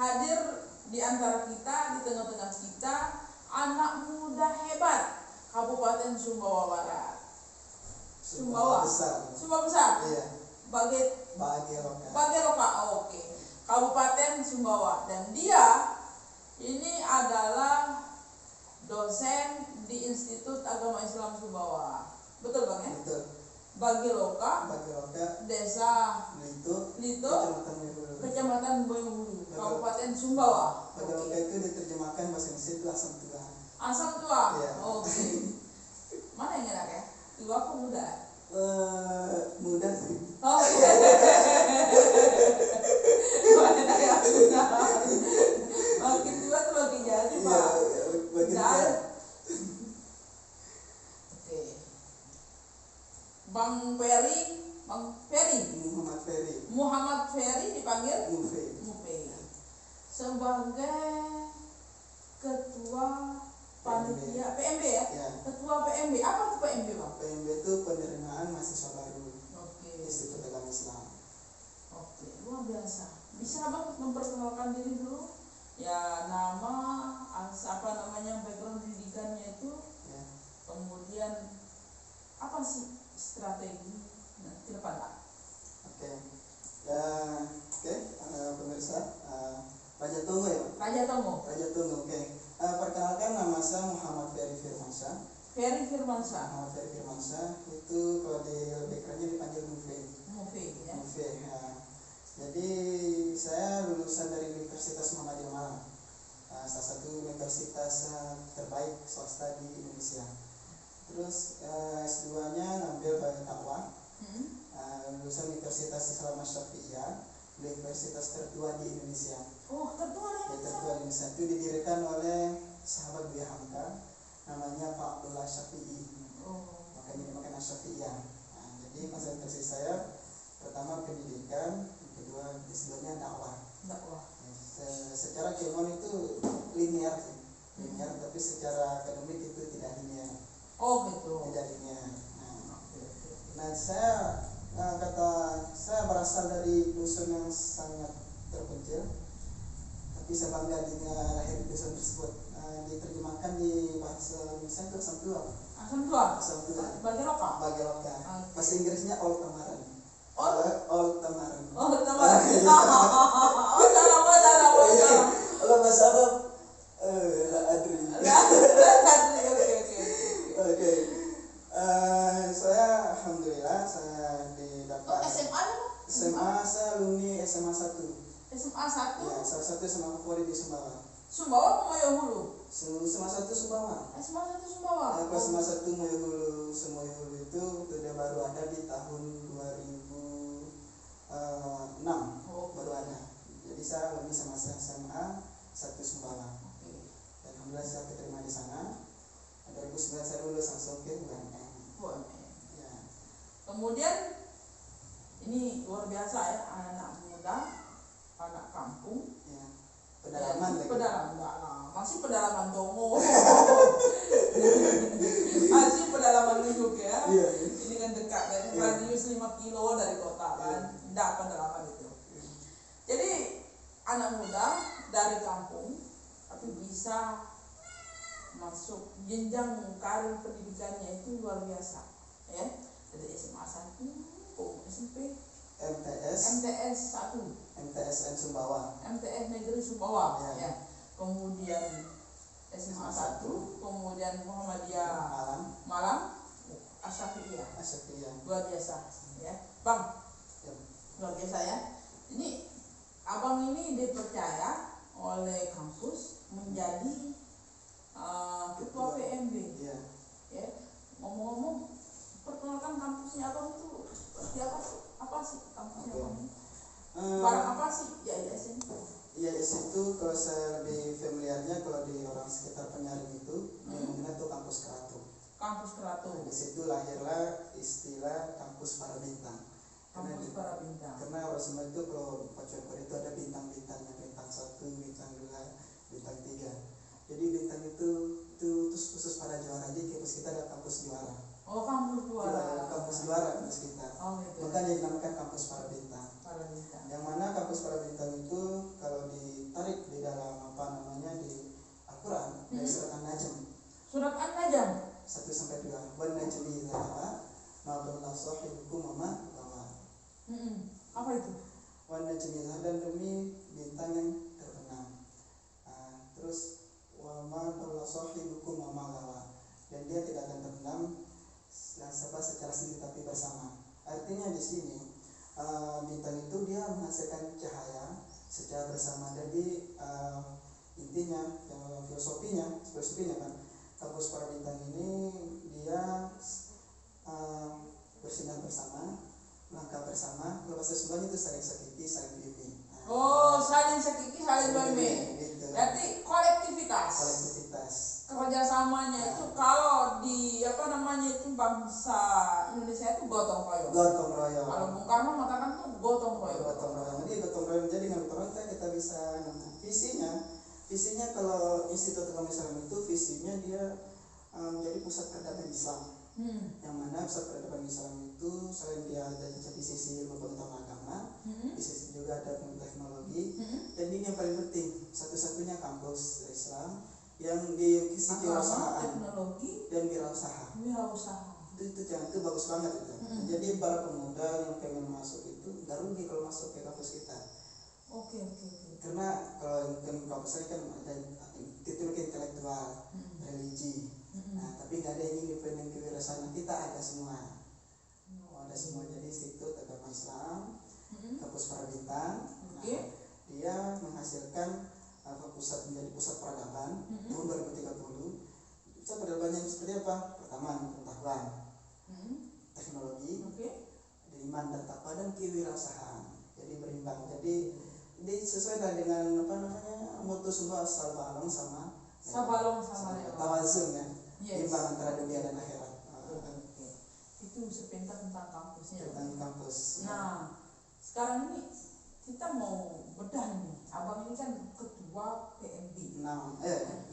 hadir di antara kita, di tengah-tengah kita, anak muda hebat Kabupaten Sumbawa Barat. Sumbawa besar. Sumbawa besar. Iya. Bageloka. Oke. Kabupaten Sumbawa, dan dia ini adalah dosen di Institut Agama Islam Sumbawa. Betul Bang ya? Betul. Bageloka, Desa Lito, Kecamatan Boyolali, Kabupaten Sumbawa. Bageloka itu diterjemahkan bahasa Indonesia itu asam tua. Asam tua. Yeah. Oke. Mana yang enak ya? Tua apa muda? Muda sih. Oh iya. Mana ya? Makin tua tuh makin jadi Pak. Oke. Bang Ferry. Muhammad Ferry dipanggil Mufe. Sebagai ketua panitia PMB ya? Ketua PMB. Apa itu PMB Bang? PMB itu penerimaan mahasiswa baru. Oke. Institut Agama Islam. Oke, luar biasa. Bisa Bang memperkenalkan diri dulu? Ya, nama, background pendidikannya itu, ya. Kemudian apa sih strategi ke depan Pak? Oke. Pemirsa, Raja Tunggu ya Pak? Raja Tunggu, oke. Perkenalkan, nama saya Muhammad Ferry Firmansyah. Muhammad Ferry Firmansyah itu kalau di backgroundnya dipanggil Mufe ya. Jadi saya lulusan dari Universitas Muhammadiyah Malang, salah satu universitas terbaik swasta di Indonesia. Terus S2-nya ngambil dakwah, lulusan Universitas Islam Syafi'iyah, universitas tertua di Indonesia. Oh, tertua di Indonesia. Itu didirikan oleh sahabat Buya Hamka, namanya Pak Abdullah Syafi'i. Makanya dimakan Syafi'iyah. Jadi konsentrasi saya pertama pendidikan, kedua S2-nya dakwah. Secara keilmuan itu linear sih. Tapi secara akademik itu tidak linear. Oh gitu. Tidak linear. Saya berasal dari dusun yang sangat terpencil, tapi saya bangga lahir di dusun tersebut. Diterjemahkan di bahasa Indonesia itu asam tua. Bageloka. Bahasa Inggrisnya Old Tamaran. Kalau bahasa Arab Adri. Oke. Saya alhamdulillah saya didapat SMA saya alumni SMA 1. SMA 1? Ya, salah satu SMA favorit di Sumbawa. Sumbawa apa Moyohulu? SMA 1 Sumbawa. SMA 1 Sumbawa. Pas SMA 1 Moyohulu itu sudah baru ada di tahun 2006. Baru ada. Jadi saya alumni sama SMA 1 Sumbawa. Dan alhamdulillah saya keterima di sana. 2009 saya lulus langsung ke UMM. Ya. Kemudian ini luar biasa ya, anak muda, anak kampung. Ya. Pedalaman. Masih pedalaman Tongo. Masih pedalaman Nuyuk ya. Iya. Ini kan dekat ya, radius 5 kilo dari kota kan. Tidak pedalaman itu. Jadi anak muda dari kampung tapi bisa masuk jenjang karir pendidikannya itu luar biasa ya, dari SMA 1 SMP MTS 1 MTSN Sumbawa, MTS Negeri Sumbawa ya. Kemudian SMA 1, kemudian Muhammadiyah Malang, Asyafi'iyah. Luar biasa ya Bang ya. Luar biasa ya. Ini Abang ini dipercaya oleh kampus menjadi ketua PMB. Ya. Ngomong-ngomong, perkenalkan kampusnya Abang itu seperti apa sih kampusnya Abang? Barang apa sih IAIS ini? IAIS itu kalau saya lebih familiarnya, kalau di orang sekitar Penyaring itu namanya itu kampus Keratu. Di situ lahirlah istilah kampus para bintang. Karena orang Sumba itu kalau Pacuan itu ada bintang-bintangnya, bintang 1, bintang 2, bintang 3. Jadi bintang itu khusus para juara aja, kampus kita ada kampus juara. Oh, kampus luar. Kampus luar kampus kita. Oh, gitu. Makanya dinamakan kampus para bintang. Para bintang. Yang mana kampus para bintang itu kalau ditarik di dalam apa namanya di Al-Quran dari surat An-Najm. Surat An-Najm 1-2. Wan najmi idza hawa ma dhalla sahibukum wa ma ghawa. Apa itu? Wan najmi idza, dan demi bintang yang terbenam. Terus wa ma dhalla sahibukum wa ma ghawa, dan dia tidak akan terbenam secara sendiri tapi bersama. Artinya di sini bintang itu dia menghasilkan cahaya secara bersama. Jadi intinya filosofinya kan kampus para bintang ini dia bersinar bersama, melangkah bersama. Kalau bahasa Sundanya itu saling sakiti, saling bimbing. Oh, saling sakiti, saling bimbing. Gitu. Berarti kolektivitas. Kerjasamanya itu kalau di apa namanya itu bangsa Indonesia itu gotong royong. Gotong royong. Kalau Bung Karno mengatakan tuh gotong royong. Gotong royong. Jadi dengan gotong royong kita bisa visinya kalau Institut Agama Islam itu visinya dia menjadi pusat peradaban Islam. Yang mana pusat peradaban Islam itu selain dia ada di sisi ilmu pengetahuan agama, di sisi juga ada teknologi, dan ini yang paling penting, satu-satunya kampus Islam yang di sisi kewirausahaan, teknologi dan wirausaha. Itu bagus banget itu. Jadi para pemuda yang pengen masuk itu nggak rugi kalau masuk ke kampus kita. Oke. Karena kalau kampus ini kan ada titel intelektual, religi. Nah, tapi nggak ada yang independen kewirausahaan. Kita ada semua. Ada semua. Jadi Institut Agama Islam, kampus para bintang. Dia menghasilkan menjadi pusat peradaban tahun 2030. Pusat peradabannya seperti apa? Pertama, pengetahuan, teknologi, iman dan takwa, dan kewirausahaan. Jadi berimbang. Jadi sesuai dengan apa namanya moto semua sabalong sama tawazun kan. Imbang antara dunia dan akhirat. Itu sepentas tentang kampusnya. Tentang kampus. Nah, sekarang ini kita mau bedah nih. Abang ini kan ketua PMB. Nah,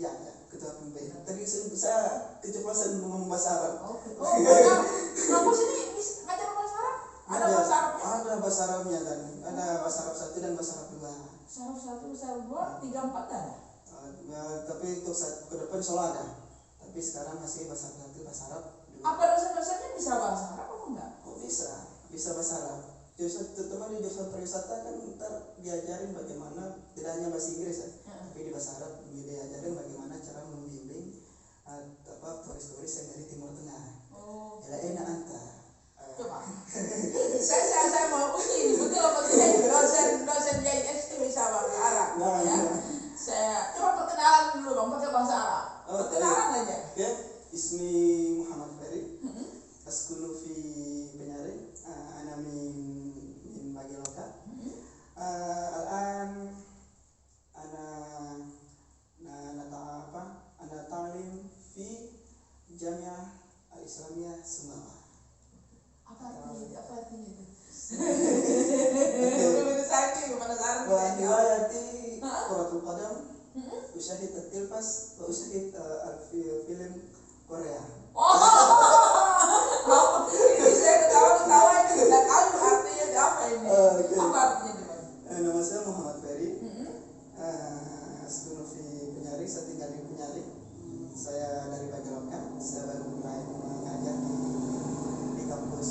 ya, ketua PMB. Tadi saya keceplosan ngomong bahasa Arab. Kampus ini ngajar bahasa Arab? Ada bahasa Arabnya? Ada bahasa Arabnya kan. Ada bahasa Arab 1 dan bahasa Arab 2. Bahasa Arab 1, bahasa Arab 2, 3, 4 ada? Tapi untuk ke depan insya Allah ada. Tapi sekarang masih bahasa Arab 1, bahasa Arab 2. Apa dosen-dosennya bisa bahasa Arab apa enggak? Oh, bisa bahasa Arab. Terutama di jurusan pariwisata kan ntar diajarin bagaimana, tidak hanya bahasa Inggris ya, tapi di bahasa Arab diajarin bagaimana cara membimbing turis-turis yang dari Timur Tengah. Ela enak anta. Coba. saya mau uji ini betul apa tidak? Dosen JIS itu bisa bahasa Arab. Saya coba perkenalan dulu bang pakai bahasa Arab. Perkenalan aja. Ya, Ismi Muhammad Ferry. Askunu fi Penyari. Ana min Bagiloka. Al-an ana ta'lim fi Jamiah Al-Islamiyah Sumawa. Apa artinya itu? Wa riwayati Quratul Qadam, usyahid at-tilfas wa usyahid film Korea. Ini saya ketawa ini tidak tahu artinya apa ini. Apa artinya ini? Nama saya Muhammad Ferry. Askunu fi Penyari, saya tinggal di Penyari. Saya dari Bagiloka. Saya baru mulai mengajar di kampus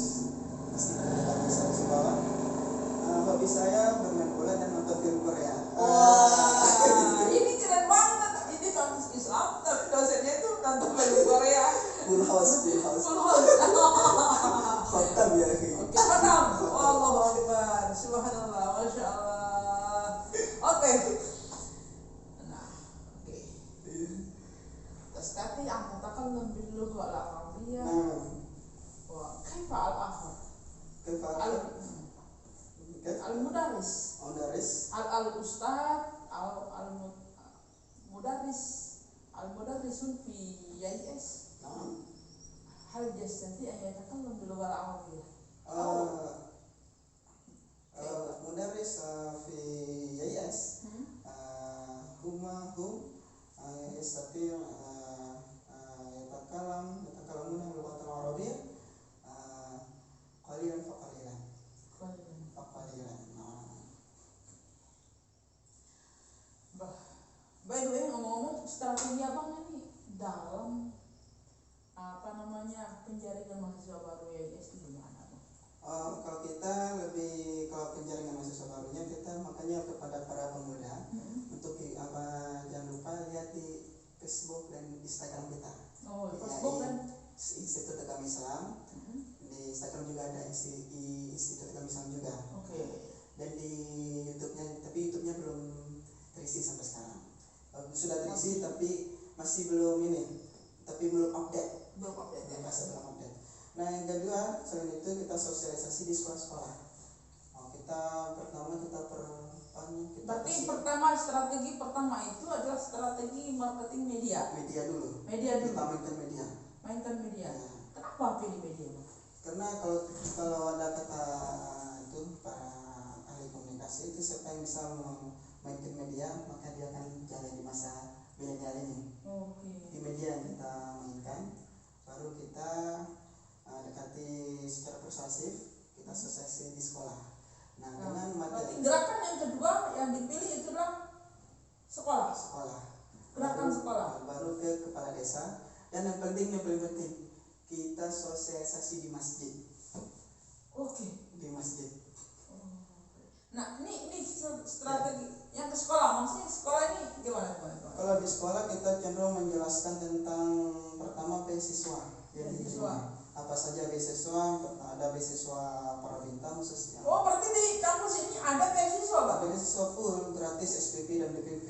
Institut Agama Islam Sumbawa. Hobi saya bermain bola dan nonton film Korea. Ini keren banget. Ini kampus Islam, tapi dosennya itu nonton film Korea. Full house. Khotam ya. Oke, khotam. Allahu Akbar. Subhanallah, Masya Allah. Oke. Nah, oke. Terus tadi aku takallam bil lugha al-arabiyyah. Wa kaifa al-akhar? Al-mudarris. Al-ustad al-mudarrisun fi JIS. Hal yastati an yatakallam bil lugha al-arabiyyah. Mudarris fi JIS hum yastati yatakallamuna bil lugha al-arabiyyah strategi abang ini dalam penjaringan mahasiswa baru YIS itu gimana bang? Kalau kita kalau penjaringan mahasiswa barunya kita makanya kepada para pemuda untuk jangan lupa lihat di Facebook dan Instagram kita. Oh, di Facebook dan Institut Agama Islam. Di Instagram juga ada Institut Agama Islam juga. Oke. Dan di YouTube-nya, tapi YouTube-nya belum terisi sampai sekarang. Sudah terisi tapi masih belum belum update. Belum update ya. Masih belum update. Nah yang kedua, selain itu kita sosialisasi di sekolah-sekolah. Berarti strategi pertama itu adalah strategi marketing media. Media dulu. Kita mainkan media. Ya. Kenapa pilih media? Karena kalau ada kata itu para ahli komunikasi itu siapa yang bisa memainkan media maka dia akan jalan di masa milenial ini. Di media yang kita mainkan, baru kita dekati secara persuasif, kita sosialisasi di sekolah. Nah, dengan materi gerakan yang kedua yang dipilih itu adalah sekolah. Gerakan sekolah. Baru ke kepala desa, dan yang paling penting kita sosialisasi di masjid. Di masjid. Nah, ini strategi yang ke sekolah. Maksudnya sekolah ini gimana? Kalau di sekolah kita cenderung menjelaskan tentang pertama beasiswa yang diterima. Apa saja beasiswa? Ada beasiswa para bintang khususnya. Oh, berarti di kampus ini ada beasiswa, Pak? Ada beasiswa full, gratis SPP dan DPP.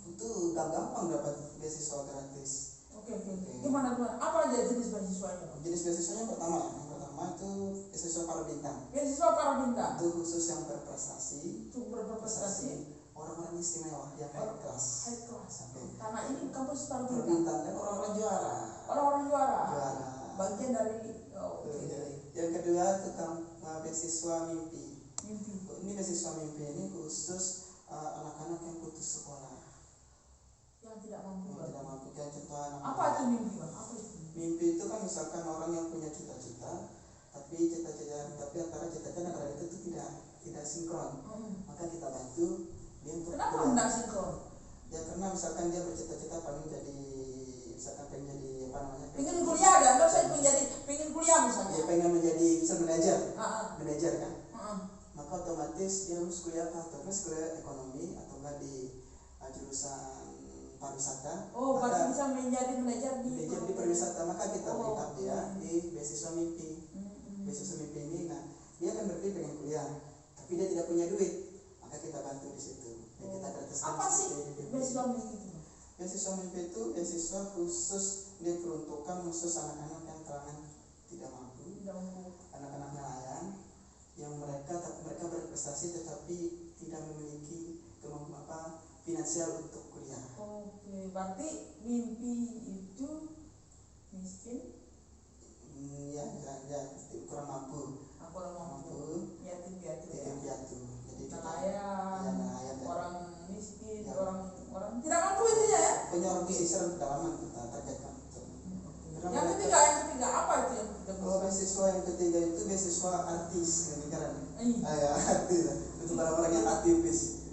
Itu gampang dapat beasiswa gratis. Oke. Gimana? Apa aja jenis beasiswanya, Pak? Jenis beasiswanya yang pertama itu beasiswa para bintang. Beasiswa para bintang. Itu khusus yang berprestasi. Orang-orang istimewa yang high class. Okay. Karena ini kampus para bintang dan orang-orang juara. Bagian dari Yang kedua itu beasiswa mimpi. Ini beasiswa mimpi ini khusus anak-anak yang putus sekolah. Yang tidak mampu. Kayak contoh anak. Apa itu mimpi, Bang? Mimpi itu kan misalkan orang yang punya cita-cita, tapi antara cita-cita dan realita itu tidak sinkron. Maka kita bantu dia untuk. Kenapa tidak sinkron? Ya karena misalkan dia bercita-cita pengen jadi pengen kuliah kan? Kalau saya pengen kuliah misalnya. Ya pengen menjadi manajer kan? Maka otomatis dia harus kuliah ekonomi atau enggak di jurusan pariwisata. Berarti bisa menjadi manajer di pariwisata. Maka kita berikan dia di beasiswa mimpi. Beasiswa mimpi ini, dia kan berarti pengen kuliah, tapi dia tidak punya duit, maka kita bantu di situ. Kita gratiskan. Apa sih beasiswa mimpi itu? Beasiswa mimpi itu beasiswa khusus diperuntukkan khusus anak-anak yang tidak mampu, anak-anak nelayan yang mereka berprestasi tetapi tidak memiliki kemampuan finansial untuk kuliah. Berarti mimpi itu miskin? Ya, kurang mampu. Yatim piatu. Jadi nelayan, orang miskin, orang tidak mampu itu ya? Punya orang pesisir pedalaman kita targetkan. Yang ketiga apa itu yang ketiga? Kalau beasiswa yang ketiga itu beasiswa artis yang keren. Artis. Untuk orang-orang yang aktivis.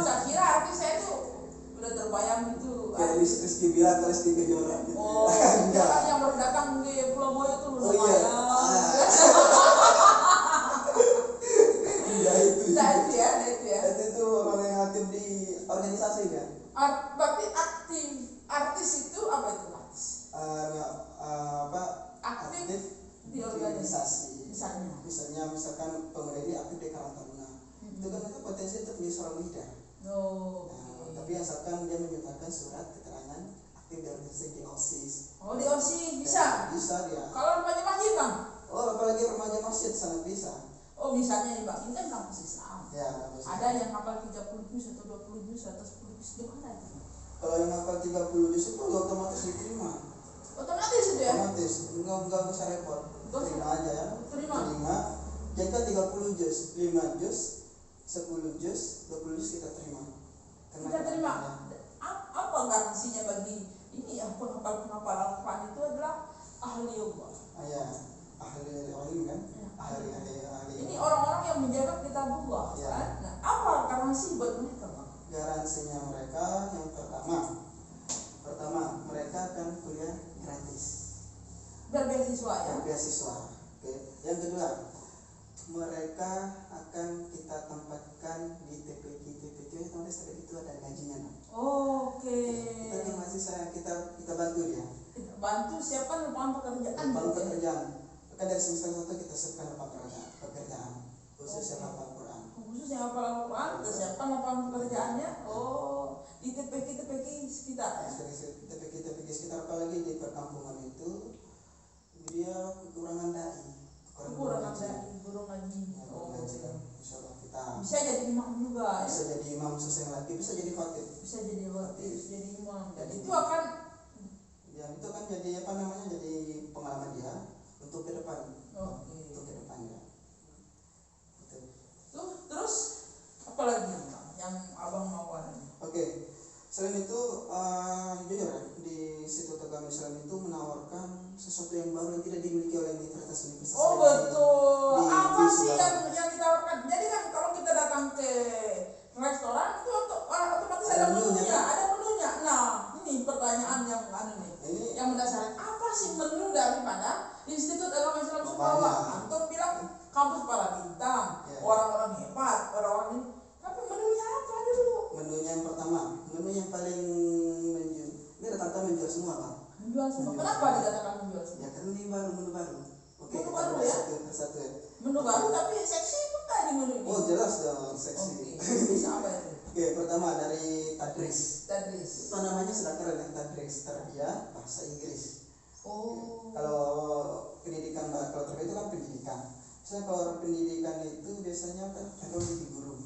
Saya kira artis saya itu udah terbayang itu. Kayak Rizky Bilar, Lesti Kejora. Orang yang baru datang di Pulau Moyo itu lumayan. Itu orang yang aktif di organisasi kan? Berarti artis itu apa itu artis? Aktif di organisasi. Misalkan pemuda ini aktif di Karang Taruna. Itu kan itu potensi untuk menjadi seorang leader. Tapi asalkan dia menyertakan surat keterangan aktif di organisasi di OSIS. Di OSIS bisa? Bisa dia. Kalau remaja masjid, Bang? Apalagi remaja masjid sangat bisa. Misalnya nih, Bang, ini kan kampus Islam. Ya, ada yang hafal 30 juz atau 20 juz atau 10 juz, gimana itu? Kalau yang hafal 30 juz itu otomatis diterima. Otomatis itu ya? Otomatis, enggak usah repot. Terima aja ya. Terima. Jika 30 juz, 5 juz, 10 juz, 20 juz kita terima. Kita terima. Apa garansinya bagi ini yang penghafal Al-Quran itu adalah ahli Allah? Ahli ilmu kan? Ahli. Ini orang-orang yang menjaga kitabullah kan? Nah, apa garansi buat mereka, Bang? Garansinya mereka yang pertama Yang kedua, mereka akan kita tempatkan di TPQ itu ada gajinya. Oke. Kita masih kita bantu dia. Kita bantu siapkan lapangan pekerjaan. Lapangan pekerjaan. Maka dari semester 1 kita siapkan lapangan pekerjaan khusus yang hafal Quran. Khusus yang hafal Quran kita siapkan lapangan pekerjaannya. Oh, di TPQ sekitar ya. TPQ sekitar, apalagi di perkampungan itu dia kekurangan dai. Kekurangan dai, guru ngaji. Insyaallah kita bisa jadi imam juga. Bisa jadi imam sesuai lagi, bisa jadi khatib. Bisa jadi khatib, bisa jadi imam. Dan itu akan itu kan jadi jadi pengalaman dia untuk ke depan. Untuk ke depannya. Terus apa lagi yang abang mau ada? Oke. Selain itu jujur ya, di situ Agama Islam itu menawarkan sesuatu yang baru yang tidak dimiliki oleh universitas. Oh betul. Apa sih yang ditawarkan? Jadi kan kalau kita datang ke restoran itu otomatis ada menunya, Nah, ini pertanyaan yang yang mendasarkan apa sih menu daripada Institut Agama Islam Sumbawa? Antum bilang kampus para bintang, orang-orang hebat, orang-orang ini. Tapi menunya apa dulu? Menunya yang pertama, menu yang paling menjual. Ini rata-rata menjual semua, Pak. Menjual semua. Kenapa dikatakan menjual semua? Ya karena ini menu baru. Oke, menu baru ya? Satu ya. Menu baru tapi seksi bukan di menu ini? Oh jelas dong, seksi. Bisa apa itu? Oke, pertama dari tadris. Apa namanya sudah keren ya, tadris, tarbiyah bahasa Inggris. Oh. Kalau pendidikan, kalau tarbiyah itu kan pendidikan. Misalnya kalau pendidikan itu biasanya kan ada menjadi guru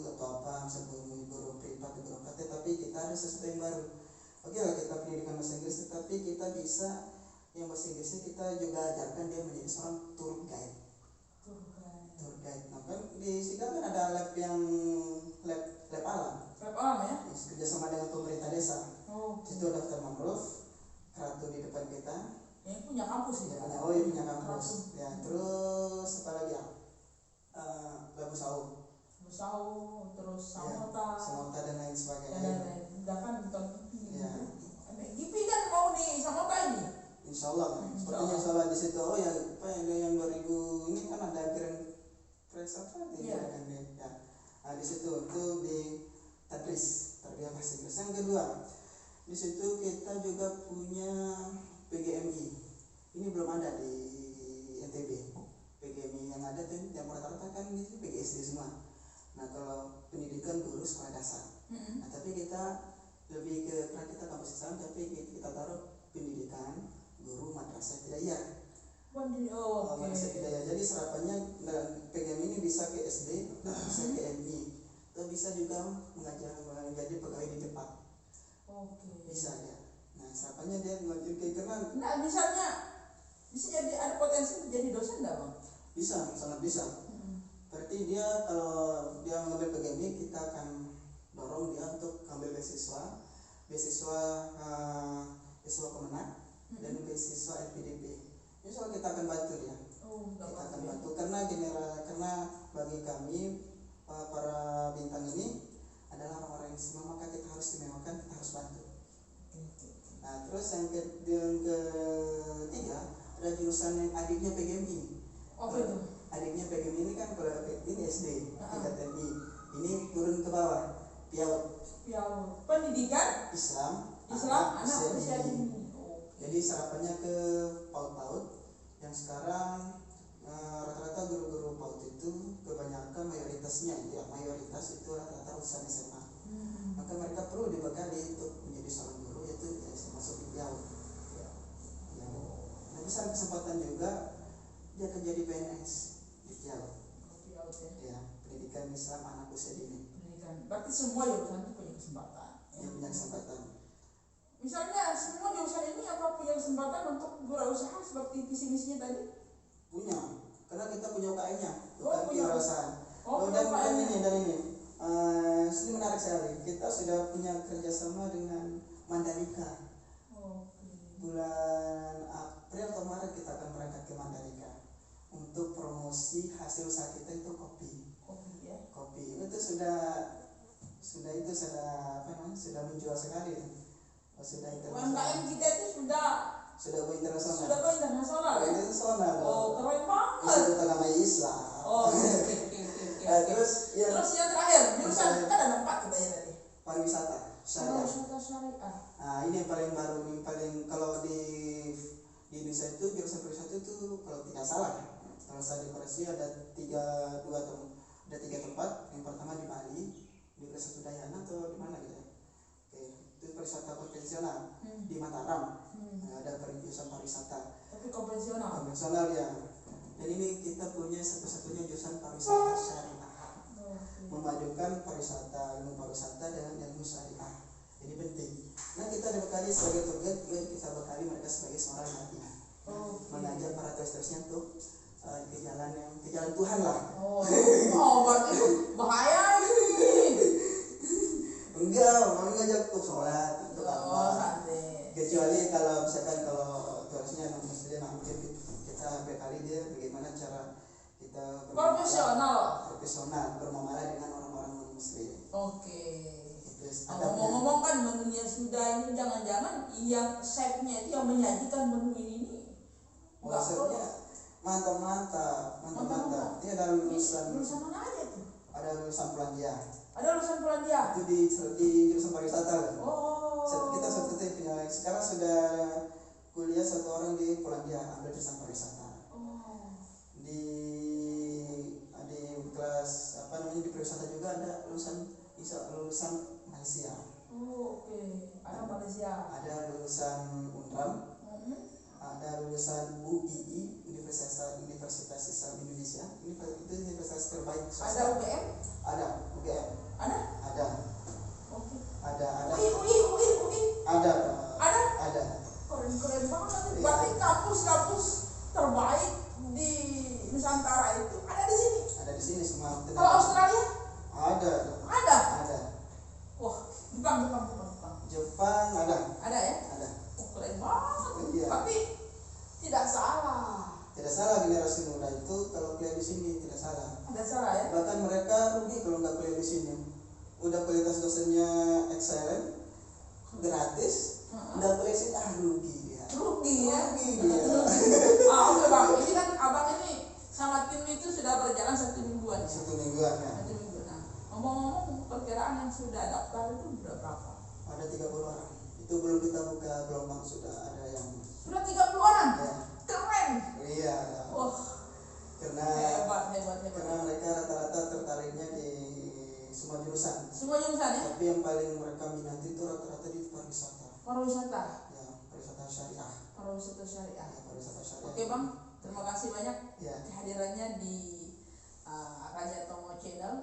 atau apa, misalnya guru privat, guru praktek, tapi kita ada sesuatu yang baru. Oke lah, kita pendidikan bahasa Inggris, tapi kita bisa yang bahasa Inggrisnya kita juga ajarkan dia menjadi seorang tour guide. Nah kan di sini kan ada lab alam. Lab alam ya? Kerjasama dengan pemerintah desa. Oh. Situ daftar mangrove, keratu di depan kita. Ini punya kampus ya? Punya kampus. Ya, terus apa lagi ya? Labu sahu, terus samota dan lain sebagainya. Bahkan ya. Gipi dan mau di samota ini. Insyaallah. Sepertinya insyaallah di situ. Oh ya, apa yang 2000 ini kan ada keren press apa nih? Ya. Nah, di situ itu di tadris, tarbiyah bahasa Inggris. Yang kedua, di situ kita juga punya PGMI. Ini belum ada di NTB. PGMI yang ada tuh yang rata-rata kan ini PGSD semua. Nah, kalau pendidikan guru sekolah dasar. Nah, tapi kita lebih ke kita kampus Islam, tapi kita taruh pendidikan guru madrasah hidayah. Madrasah hidayah. Jadi serapannya PGMI ini bisa ke SD, bisa ke MI, atau bisa juga menjadi pegawai di Jepang. Bisa ya. Nah, serapannya dia mengajar ke karena. Nah, misalnya bisa jadi ada potensi menjadi dosen enggak, Bang? Bisa, sangat bisa. Berarti dia kalau dia mengambil PGMI, kita akan dorong dia untuk ambil beasiswa Kemenang dan beasiswa LPDP. Ini soal kita akan bantu dia. Kita akan bantu karena bagi kami para bintang ini adalah orang-orang yang istimewa, maka kita harus istimewakan, kita harus bantu. Nah, terus yang ketiga ada jurusan yang adiknya PGMI. Adiknya PGMI ini kan kalau ini SD, tingkat MI. Ini turun ke bawah, PIAUD. Pendidikan Islam anak usia dini. Jadi serapannya ke PAUD yang sekarang rata-rata guru-guru PAUD itu kebanyakan mayoritas itu rata-rata lulusan SMA. Maka mereka perlu dibekali untuk menjadi seorang guru, yaitu masuk di PIAUD. Nah, besar kesempatan juga dia akan jadi PNS di PIAUD. Ya, pendidikan Islam anak usia dini. Berarti semua jurusan itu punya kesempatan. Punya kesempatan. Misalnya semua jurusan ini apa punya kesempatan untuk berwirausaha seperti visi misinya tadi? Punya, karena kita punya UKM-nya, punya kewirausahaan. Dan ini. Ini menarik sekali. Kita sudah punya kerjasama dengan Mandalika. Bulan April atau Maret kita akan berangkat ke Mandalika untuk promosi hasil usaha kita itu kopi. Kopi itu sudah menjual sekali. Sudah internasional. UMKM kita itu sudah go internasional. Sudah go internasional. Internasional. kalau tidak salah. Kalau saya dikoreksi ada tiga tempat. Yang pertama di Bali, di Desa Udayana atau di mana gitu. Oke, itu pariwisata konvensional. Di Mataram ada jurusan pariwisata. Tapi konvensional. Konvensional ya. Dan ini kita punya satu-satunya jurusan pariwisata syariah. Memadukan pariwisata, ilmu pariwisata dengan ilmu syariah. Ini penting. Nah, kita dibekali sebagai tour guide, kita bekali mereka sebagai seorang nabi. Mengajak para turis-turisnya untuk ke jalan Tuhan lah. Berarti bahaya ini. Enggak, mau ngajak untuk sholat, untuk apa? Santai. Kecuali kalau misalkan kalau turisnya non muslim, mungkin kita bekali dia bagaimana cara kita profesional bermuamalah dengan orang-orang non muslim. Oke. Ngomong-ngomong kan menunya sudah ini, jangan-jangan yang chefnya itu yang menyajikan menu ini maksudnya mantap. Ini ada lulusan mana aja tuh? Ada lulusan Polandia. Ada lulusan Polandia. Itu di jurusan pariwisata. Kita punya sekarang sudah kuliah satu orang di Polandia ambil jurusan pariwisata. Di kelas di pariwisata juga ada lulusan Malaysia. Oke. Ada Malaysia. Ada lulusan UNRAM. Ada lulusan UII, Universitas Islam Indonesia. Itu universitas terbaik. Ada UGM? Ada UGM. Ada. Oke. Ada. UI. Ada. Keren banget. Berarti kampus terbaik di Nusantara itu ada di sini. Ada di sini semua. Kalau Australia? Ada. Wah, Jepang. Jepang ada. Ada ya? Ada. Keren banget. Iya. Tapi tidak salah. Tidak salah generasi muda itu kalau kuliah di sini tidak salah. Tidak salah ya? Bahkan mereka rugi kalau nggak kuliah di sini. Udah kualitas dosennya excellent, gratis, nggak kuliah di sini rugi dia. Rugi ya? Oke bang, ini kan abang ini sama tim itu sudah berjalan 1 mingguan. 1 mingguan ya. 1 minggu. Nah, ngomong-ngomong perkiraan yang sudah daftar itu berapa? Ada 30 orang. Itu belum kita buka gelombang, sudah ada yang. Sudah 30 orang? Ya. Keren. Iya. Karena hebat. Karena mereka rata-rata tertariknya di semua jurusan. Semua jurusan ya? Tapi yang paling mereka minati itu rata-rata di pariwisata. Pariwisata. Ya, pariwisata syariah. Pariwisata syariah. Oke Bang, bang, terima kasih banyak kehadirannya di Raja Tomo channel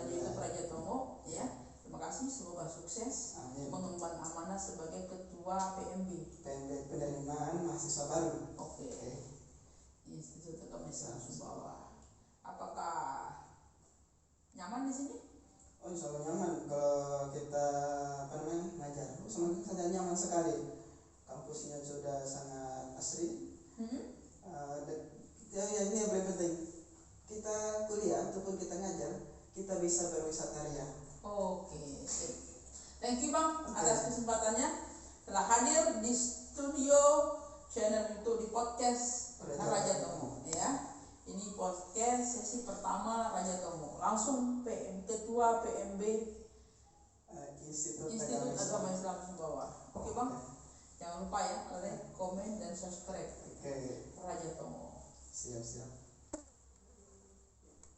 YouTube Raja Tomo ya. Terima kasih, semoga sukses. Amin. Mengemban amanah sebagai ketua PMB penerimaan mahasiswa baru. Oke. Institut Kementerian Sumbawa. Apakah nyaman di sini? Insya Allah nyaman. Kalau kita ngajar, sangat nyaman sekali. Kampusnya sudah sangat asri. Ini yang paling penting. Kita kuliah ataupun kita ngajar, kita bisa berwisata ria. Oke, sip. Thank you bang atas kesempatannya telah hadir di studio channel YouTube di podcast Raja Tomo ya. Ini podcast sesi pertama Raja Tomo. Langsung ketua PMB Institut Agama Islam Sumbawa. Oke bang, jangan lupa ya like, komen dan subscribe Raja Tomo. Siap.